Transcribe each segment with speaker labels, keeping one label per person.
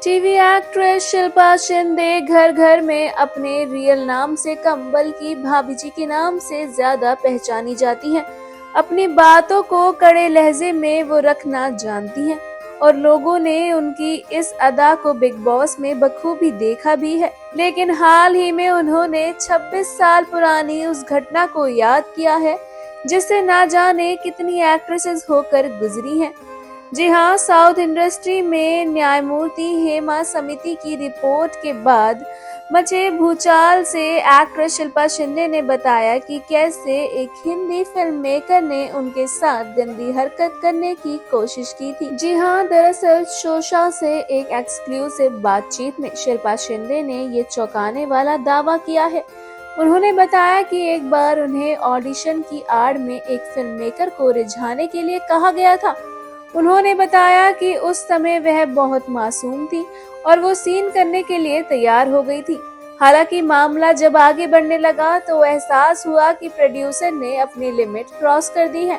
Speaker 1: TV actress Shilpa Shinde घर घर में अपने रियल नाम से कम बल्कि भाभी जी के नाम से ज्यादा पहचानी जाती हैं। अपनी बातों को कड़े लहजे में वो रखना जानती हैं और लोगों ने उनकी इस अदा को बिग बॉस में बखूबी देखा भी है। लेकिन हाल ही में उन्होंने 26 साल पुरानी उस घटना को याद किया है जिससे ना जाने कितनी एक्ट्रेसेस होकर गुजरी हैं। जी हाँ, साउथ इंडस्ट्री में न्यायमूर्ति हेमा समिति की रिपोर्ट के बाद मचे भूचाल से एक्ट्रेस शिल्पा शिंदे ने बताया कि कैसे एक हिंदी फिल्म मेकर ने उनके साथ गंदी हरकत करने की कोशिश की थी। जी हाँ, दरअसल शोशा से एक एक्सक्लूसिव बातचीत में शिल्पा शिंदे ने ये चौंकाने वाला दावा किया है। उन्होंने बताया कि एक बार उन्हें ऑडिशन की आड़ में एक फिल्म मेकर को रिझाने के लिए कहा गया था। उन्होंने बताया कि उस समय वह बहुत मासूम थी और वो सीन करने के लिए तैयार हो गई थी। हालांकि मामला जब आगे बढ़ने लगा तो एहसास हुआ कि प्रोड्यूसर ने अपनी लिमिट क्रॉस कर दी है।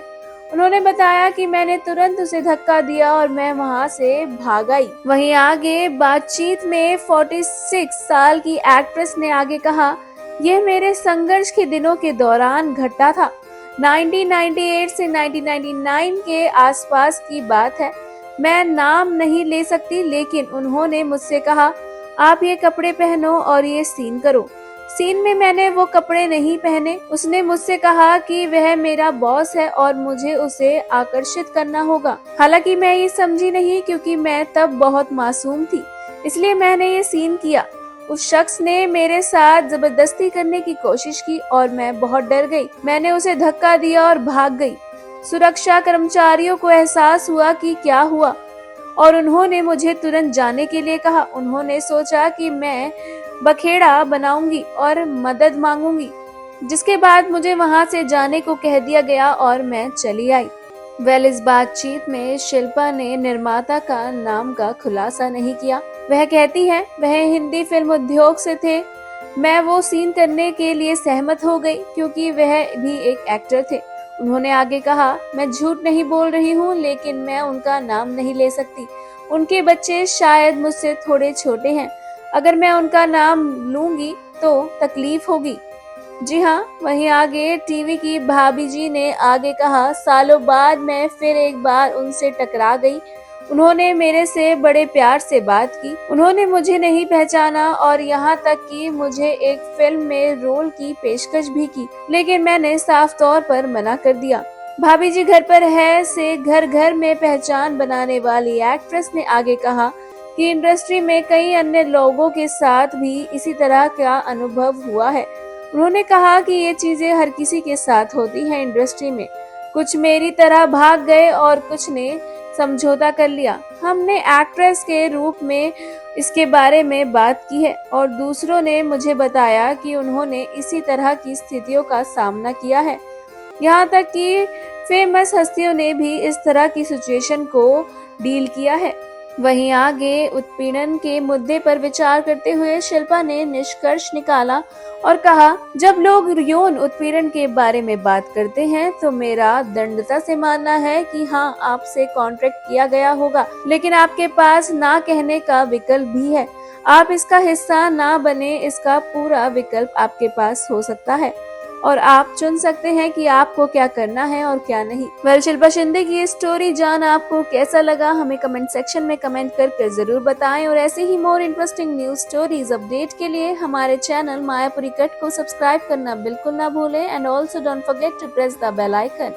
Speaker 1: उन्होंने बताया कि मैंने तुरंत उसे धक्का दिया और मैं वहां से भाग आई। वहीं आगे बातचीत में 46 साल की एक्ट्रेस ने आगे कहा, यह मेरे संघर्ष के दिनों के दौरान घटा था। 1998 से 1999 के आसपास की बात है। मैं नाम नहीं ले सकती, लेकिन उन्होंने मुझसे कहा, आप ये कपड़े पहनो और ये सीन करो। सीन में मैंने वो कपड़े नहीं पहने। उसने मुझसे कहा कि वह मेरा बॉस है और मुझे उसे आकर्षित करना होगा। हालांकि मैं ये समझी नहीं क्योंकि मैं तब बहुत मासूम थी, इसलिए मैंने ये सीन किया। उस शख्स ने मेरे साथ जबरदस्ती करने की कोशिश की और मैं बहुत डर गई। मैंने उसे धक्का दिया और भाग गई। सुरक्षा कर्मचारियों को एहसास हुआ कि क्या हुआ और उन्होंने मुझे तुरंत जाने के लिए कहा। उन्होंने सोचा कि मैं बखेड़ा बनाऊंगी और मदद मांगूंगी, जिसके बाद मुझे वहां से जाने को कह दिया गया और मैं चली आई। इस बातचीत में शिल्पा ने निर्माता का नाम का खुलासा नहीं किया। वह कहती है, वह हिंदी फिल्म उद्योग से थे। मैं वो सीन करने के लिए सहमत हो गई क्योंकि वह भी एक एक्टर थे। उन्होंने आगे कहा, मैं झूठ नहीं बोल रही हूँ, लेकिन मैं उनका नाम नहीं ले सकती। उनके बच्चे शायद मुझसे थोड़े छोटे हैं। अगर मैं उनका नाम लूंगी तो तकलीफ होगी। जी हाँ, वहीं आगे टीवी की भाभी जी ने आगे कहा, सालों बाद मैं फिर एक बार उनसे टकरा गई। उन्होंने मेरे से बड़े प्यार से बात की। उन्होंने मुझे नहीं पहचाना और यहाँ तक कि मुझे एक फिल्म में रोल की पेशकश भी की, लेकिन मैंने साफ तौर पर मना कर दिया। भाभी जी घर पर है से घर घर में पहचान बनाने वाली एक्ट्रेस ने आगे कहा कि इंडस्ट्री में कई अन्य लोगों के साथ भी इसी तरह का अनुभव हुआ है। उन्होंने कहा कि ये चीजें हर किसी के साथ होती हैं इंडस्ट्री में। कुछ मेरी तरह भाग गए और कुछ ने समझौता कर लिया। हमने एक्ट्रेस के रूप में इसके बारे में बात की है और दूसरों ने मुझे बताया कि उन्होंने इसी तरह की स्थितियों का सामना किया है। यहाँ तक कि फेमस हस्तियों ने भी इस तरह की सिचुएशन को डील किया है। वहीं आगे उत्पीड़न के मुद्दे पर विचार करते हुए शिल्पा ने निष्कर्ष निकाला और कहा, जब लोग यौन उत्पीड़न के बारे में बात करते हैं तो मेरा दृढ़ता से मानना है कि हाँ, आपसे कॉन्ट्रैक्ट किया गया होगा, लेकिन आपके पास ना कहने का विकल्प भी है। आप इसका हिस्सा ना बने, इसका पूरा विकल्प आपके पास हो सकता है और आप चुन सकते हैं कि आपको क्या करना है और क्या नहीं। शिल्पा शिंदे की स्टोरी जान आपको कैसा लगा, हमें कमेंट सेक्शन में कमेंट करके जरूर बताएं और ऐसे ही more interesting news stories update के लिए हमारे चैनल मायापुरी कट को सब्सक्राइब करना बिल्कुल ना भूलें and also don't forget to press the bell icon.